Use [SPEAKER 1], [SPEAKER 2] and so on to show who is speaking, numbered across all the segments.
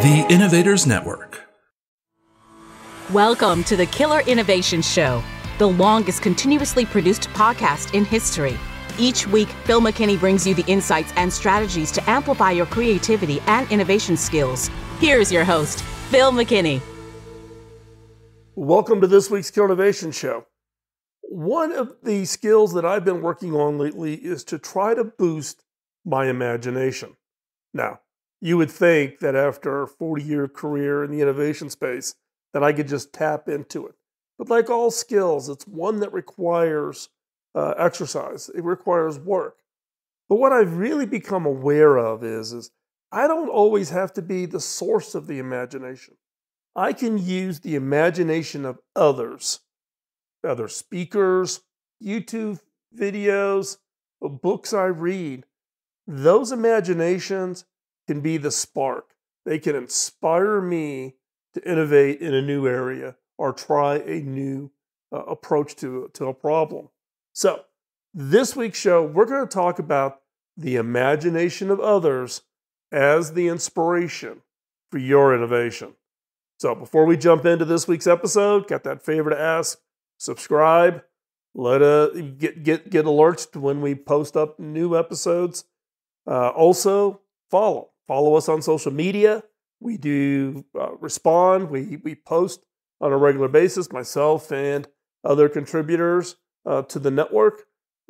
[SPEAKER 1] The Innovators Network.
[SPEAKER 2] Welcome to the Killer Innovation Show, the longest continuously produced podcast in history. Each week, Phil McKinney brings you the insights and strategies to amplify your creativity and innovation skills. Here's your host, Phil McKinney.
[SPEAKER 3] Welcome to this week's Killer Innovation Show. One of the skills that I've been working on lately is to try to boost my imagination. Now, you would think that after a 40-year career in the innovation space that I could just tap into it. But like all skills, it's one that requires exercise. It requires work. But what I've really become aware of is I don't always have to be the source of the imagination. I can use the imagination of others, other speakers, YouTube videos, books I read. Those imaginations can be the spark. They can inspire me to innovate in a new area or try a new approach to a problem. So, this week's show, we're going to talk about the imagination of others as the inspiration for your innovation. So, before we jump into this week's episode, got that favor to ask, subscribe, get alerts when we post up new episodes. Also, follow us on social media. We do respond. We post on a regular basis, myself and other contributors to the network.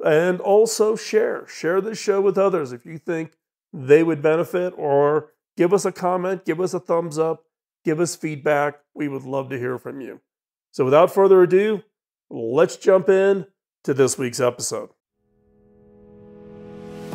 [SPEAKER 3] And also share this show with others if you think they would benefit, or give us a comment, give us a thumbs up, give us feedback. We would love to hear from you. So without further ado, let's jump in to this week's episode.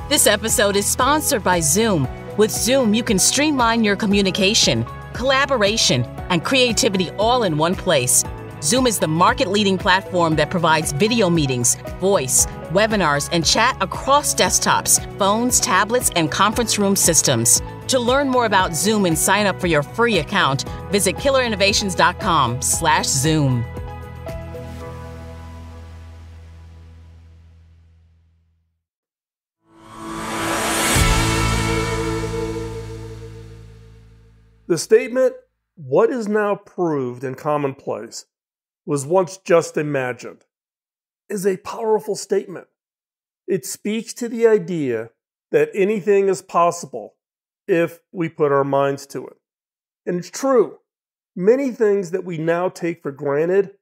[SPEAKER 2] This episode is sponsored by Zoom. With Zoom, you can streamline your communication, collaboration, and creativity all in one place. Zoom is the market-leading platform that provides video meetings, voice, webinars, and chat across desktops, phones, tablets, and conference room systems. To learn more about Zoom and sign up for your free account, visit killerinnovations.com/Zoom.
[SPEAKER 3] The statement, "What is now proved and commonplace was once just imagined," is a powerful statement. It speaks to the idea that anything is possible if we put our minds to it. And it's true. Many things that we now take for granted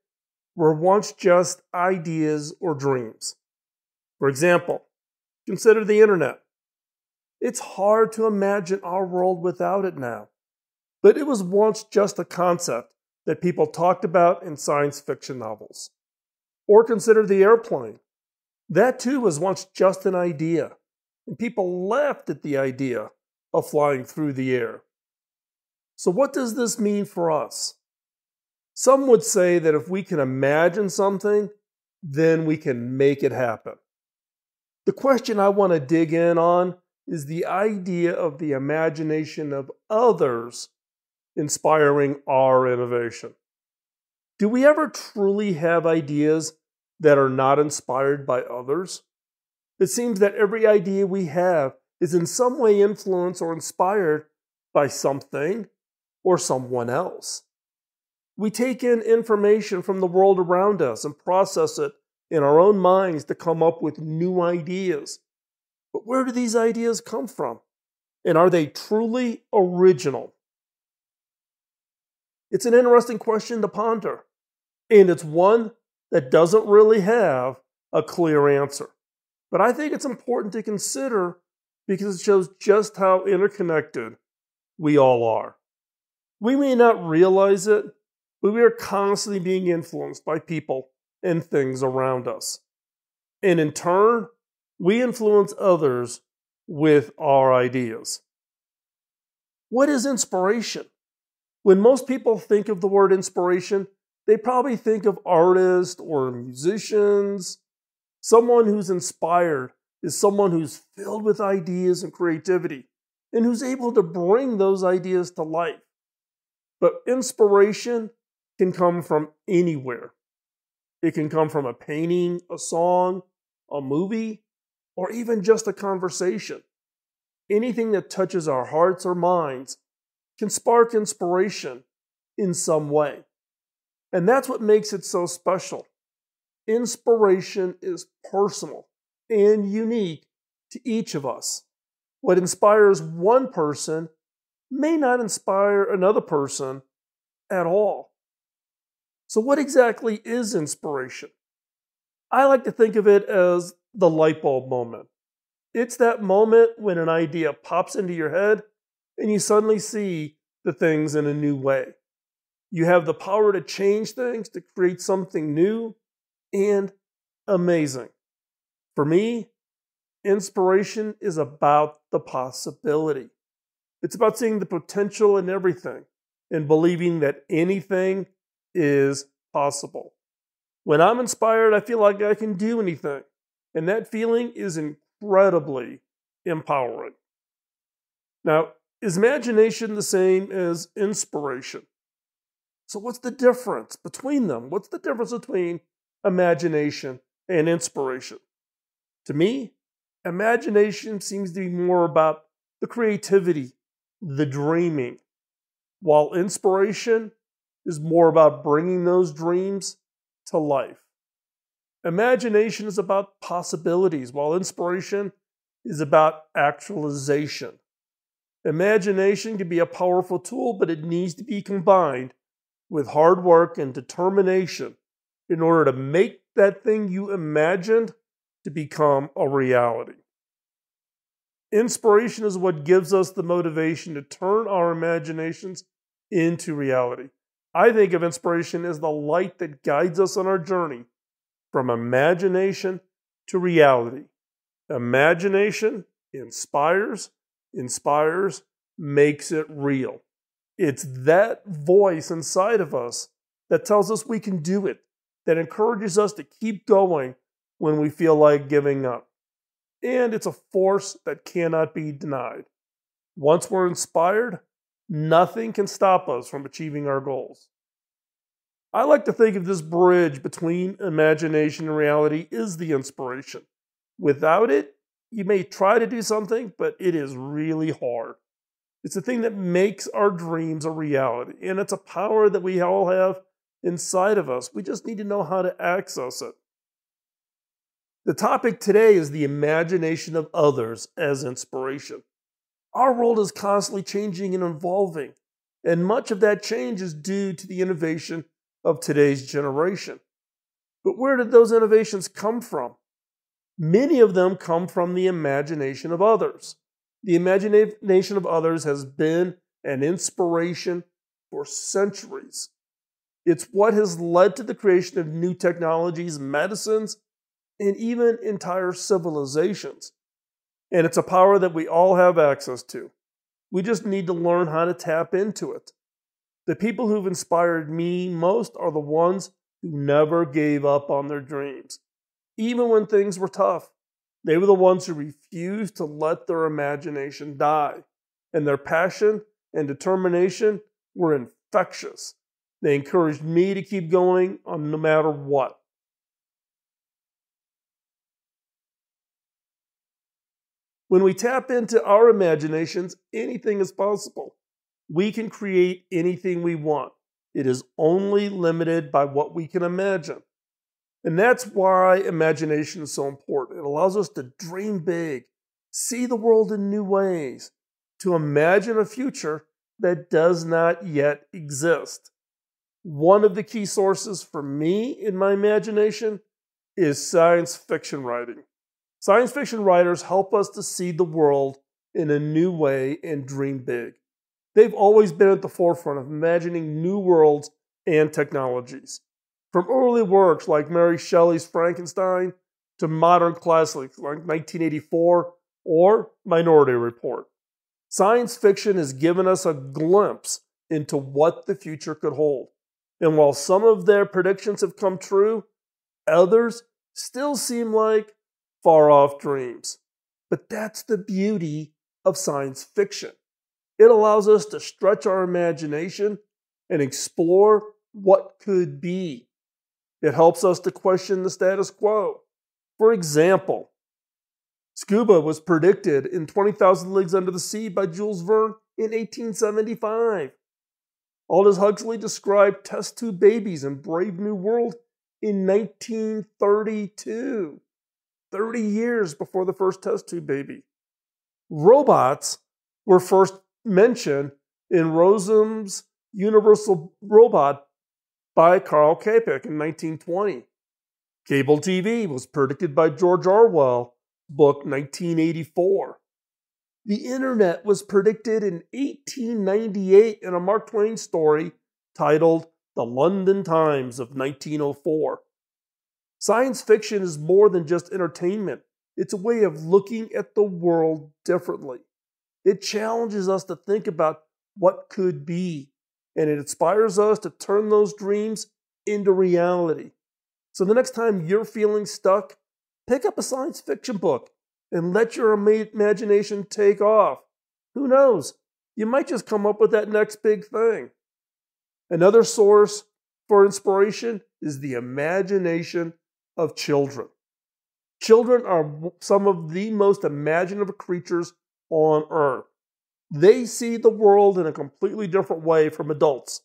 [SPEAKER 3] were once just ideas or dreams. For example, consider the internet. It's hard to imagine our world without it now. But it was once just a concept that people talked about in science fiction novels. Or consider the airplane. That too was once just an idea, and people laughed at the idea of flying through the air. So what does this mean for us? Some would say that if we can imagine something, then we can make it happen. The question I want to dig in on is the idea of the imagination of others inspiring our innovation. Do we ever truly have ideas that are not inspired by others? It seems that every idea we have is in some way influenced or inspired by something or someone else. We take in information from the world around us and process it in our own minds to come up with new ideas. But where do these ideas come from? And are they truly original? It's an interesting question to ponder, and it's one that doesn't really have a clear answer. But I think it's important to consider because it shows just how interconnected we all are. We may not realize it, but we are constantly being influenced by people and things around us. And in turn, we influence others with our ideas. What is inspiration? When most people think of the word inspiration, they probably think of artists or musicians. Someone who's inspired is someone who's filled with ideas and creativity and who's able to bring those ideas to life. But inspiration can come from anywhere. It can come from a painting, a song, a movie, or even just a conversation. Anything that touches our hearts or minds can spark inspiration in some way. And that's what makes it so special. Inspiration is personal and unique to each of us. What inspires one person may not inspire another person at all. So what exactly is inspiration? I like to think of it as the light bulb moment. It's that moment when an idea pops into your head and you suddenly see the things in a new way. You have the power to change things, to create something new and amazing. For me, inspiration is about the possibility. It's about seeing the potential in everything and believing that anything is possible. When I'm inspired, I feel like I can do anything. And that feeling is incredibly empowering. Now, is imagination the same as inspiration? So what's the difference between them? What's the difference between imagination and inspiration? To me, imagination seems to be more about the creativity, the dreaming, while inspiration is more about bringing those dreams to life. Imagination is about possibilities, while inspiration is about actualization. Imagination can be a powerful tool, but it needs to be combined with hard work and determination in order to make that thing you imagined to become a reality. Inspiration is what gives us the motivation to turn our imaginations into reality. I think of inspiration as the light that guides us on our journey from imagination to reality. Imagination inspires, makes it real. It's that voice inside of us that tells us we can do it, that encourages us to keep going when we feel like giving up. And it's a force that cannot be denied. Once we're inspired, nothing can stop us from achieving our goals. I like to think of this bridge between imagination and reality is the inspiration. Without it, you may try to do something, but it is really hard. It's the thing that makes our dreams a reality, and it's a power that we all have inside of us. We just need to know how to access it. The topic today is the imagination of others as inspiration. Our world is constantly changing and evolving, and much of that change is due to the innovation of today's generation. But where did those innovations come from? Many of them come from the imagination of others. The imagination of others has been an inspiration for centuries. It's what has led to the creation of new technologies, medicines, and even entire civilizations. And it's a power that we all have access to. We just need to learn how to tap into it. The people who've inspired me most are the ones who never gave up on their dreams. Even when things were tough, they were the ones who refused to let their imagination die. And their passion and determination were infectious. They encouraged me to keep going on no matter what. When we tap into our imaginations, anything is possible. We can create anything we want. It is only limited by what we can imagine. And that's why imagination is so important. It allows us to dream big, see the world in new ways, to imagine a future that does not yet exist. One of the key sources for me in my imagination is science fiction writing. Science fiction writers help us to see the world in a new way and dream big. They've always been at the forefront of imagining new worlds and technologies. From early works like Mary Shelley's Frankenstein to modern classics like 1984 or Minority Report. Science fiction has given us a glimpse into what the future could hold. And while some of their predictions have come true, others still seem like far-off dreams. But that's the beauty of science fiction. It allows us to stretch our imagination and explore what could be. It helps us to question the status quo. For example, scuba was predicted in 20,000 Leagues Under the Sea by Jules Verne in 1875. Aldous Huxley described test tube babies in Brave New World in 1932, 30 years before the first test tube baby. Robots were first mentioned in Rossum's Universal Robot by Karl Čapek in 1920. Cable TV was predicted by George Orwell's book 1984. The internet was predicted in 1898 in a Mark Twain story titled The London Times of 1904. Science fiction is more than just entertainment. It's a way of looking at the world differently. It challenges us to think about what could be, and it inspires us to turn those dreams into reality. So the next time you're feeling stuck, pick up a science fiction book and let your imagination take off. Who knows? You might just come up with that next big thing. Another source for inspiration is the imagination of children. Children are some of the most imaginative creatures on earth. They see the world in a completely different way from adults,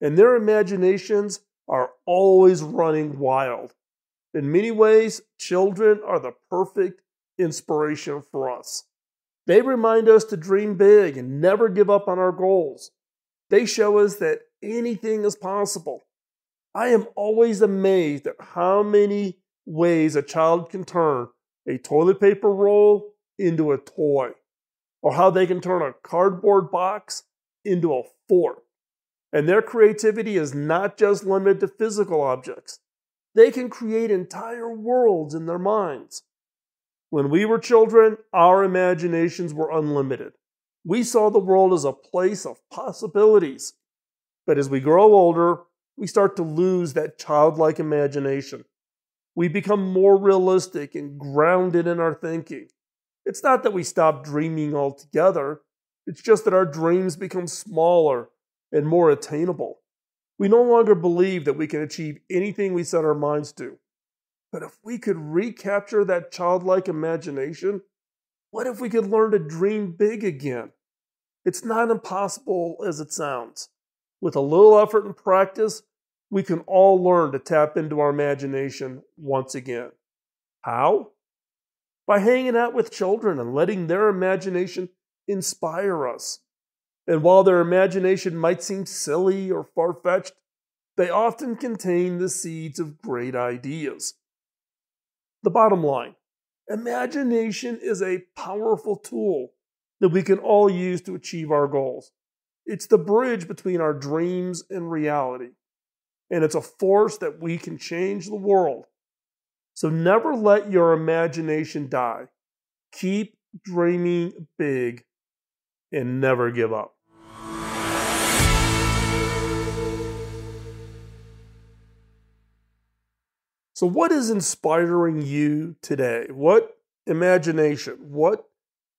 [SPEAKER 3] and their imaginations are always running wild. In many ways, children are the perfect inspiration for us. They remind us to dream big and never give up on our goals. They show us that anything is possible. I am always amazed at how many ways a child can turn a toilet paper roll into a toy, or how they can turn a cardboard box into a fort. And their creativity is not just limited to physical objects. They can create entire worlds in their minds. When we were children, our imaginations were unlimited. We saw the world as a place of possibilities. But as we grow older, we start to lose that childlike imagination. We become more realistic and grounded in our thinking. It's not that we stop dreaming altogether. It's just that our dreams become smaller and more attainable. We no longer believe that we can achieve anything we set our minds to. But if we could recapture that childlike imagination, what if we could learn to dream big again? It's not impossible as it sounds. With a little effort and practice, we can all learn to tap into our imagination once again. How? By hanging out with children and letting their imagination inspire us. And while their imagination might seem silly or far-fetched, they often contain the seeds of great ideas. The bottom line, imagination is a powerful tool that we can all use to achieve our goals. It's the bridge between our dreams and reality. And it's a force that we can change the world. So never let your imagination die. Keep dreaming big and never give up. So what is inspiring you today? What imagination, what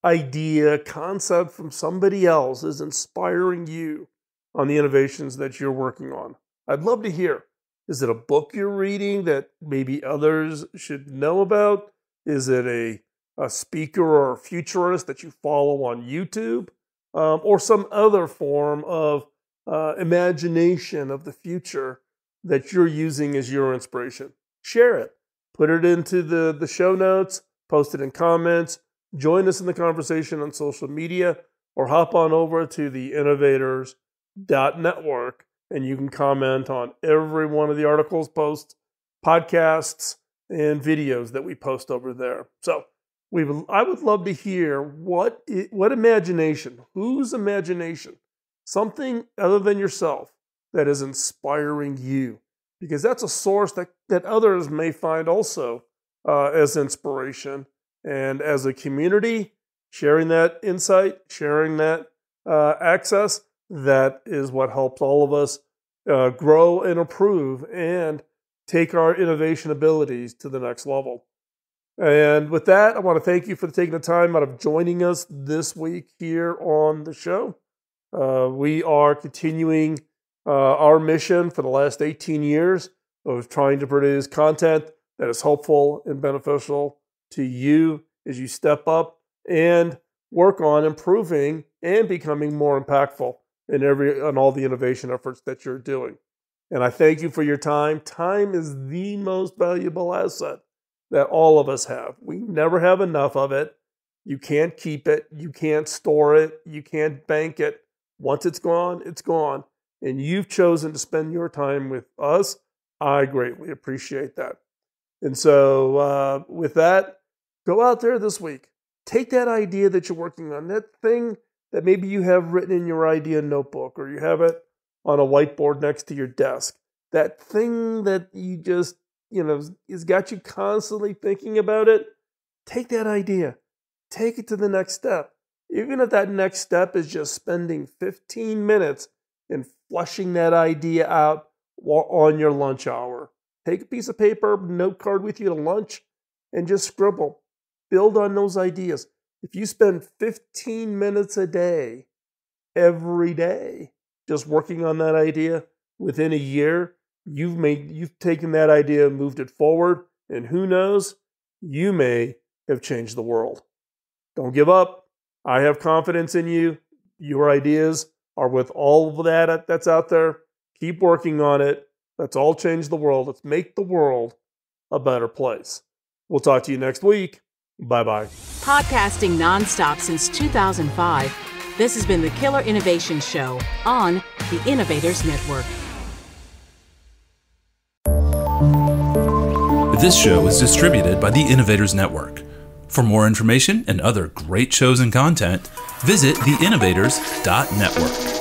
[SPEAKER 3] idea, concept from somebody else is inspiring you on the innovations that you're working on? I'd love to hear. Is it a book you're reading that maybe others should know about? Is it a speaker or a futurist that you follow on YouTube? Or some other form of imagination of the future that you're using as your inspiration? Share it. Put it into the show notes. Post it in comments. Join us in the conversation on social media, or hop on over to the innovators.network and you can comment on every one of the articles, posts, podcasts, and videos that we post over there. So I would love to hear what imagination, whose imagination, something other than yourself that is inspiring you, because that's a source that others may find also as inspiration. And as a community, sharing that insight, sharing that access, that is what helps all of us grow and improve and take our innovation abilities to the next level. And with that, I want to thank you for taking the time out of joining us this week here on the show. We are continuing our mission for the last 18 years of trying to produce content that is helpful and beneficial to you as you step up and work on improving and becoming more impactful in all the innovation efforts that you're doing. And I thank you for your time. Time is the most valuable asset that all of us have. We never have enough of it. You can't keep it. You can't store it. You can't bank it. Once it's gone, it's gone. And you've chosen to spend your time with us. I greatly appreciate that. And so with that, go out there this week. Take that idea that you're working on, that thing that maybe you have written in your idea notebook, or you have it on a whiteboard next to your desk. That thing that you just, has got you constantly thinking about it. Take that idea. Take it to the next step. Even if that next step is just spending 15 minutes and flushing that idea out on your lunch hour. Take a piece of paper, note card with you to lunch, and just scribble. Build on those ideas. If you spend 15 minutes a day, every day, just working on that idea, within a year, you've taken that idea and moved it forward, and who knows, you may have changed the world. Don't give up. I have confidence in you. Your ideas are with all of that that's out there. Keep working on it. Let's all change the world. Let's make the world a better place. We'll talk to you next week. Bye-bye.
[SPEAKER 2] Podcasting nonstop since 2005, this has been the Killer Innovation Show on the Innovators Network.
[SPEAKER 1] This show is distributed by the Innovators Network. For more information and other great shows and content, visit theinnovators.network.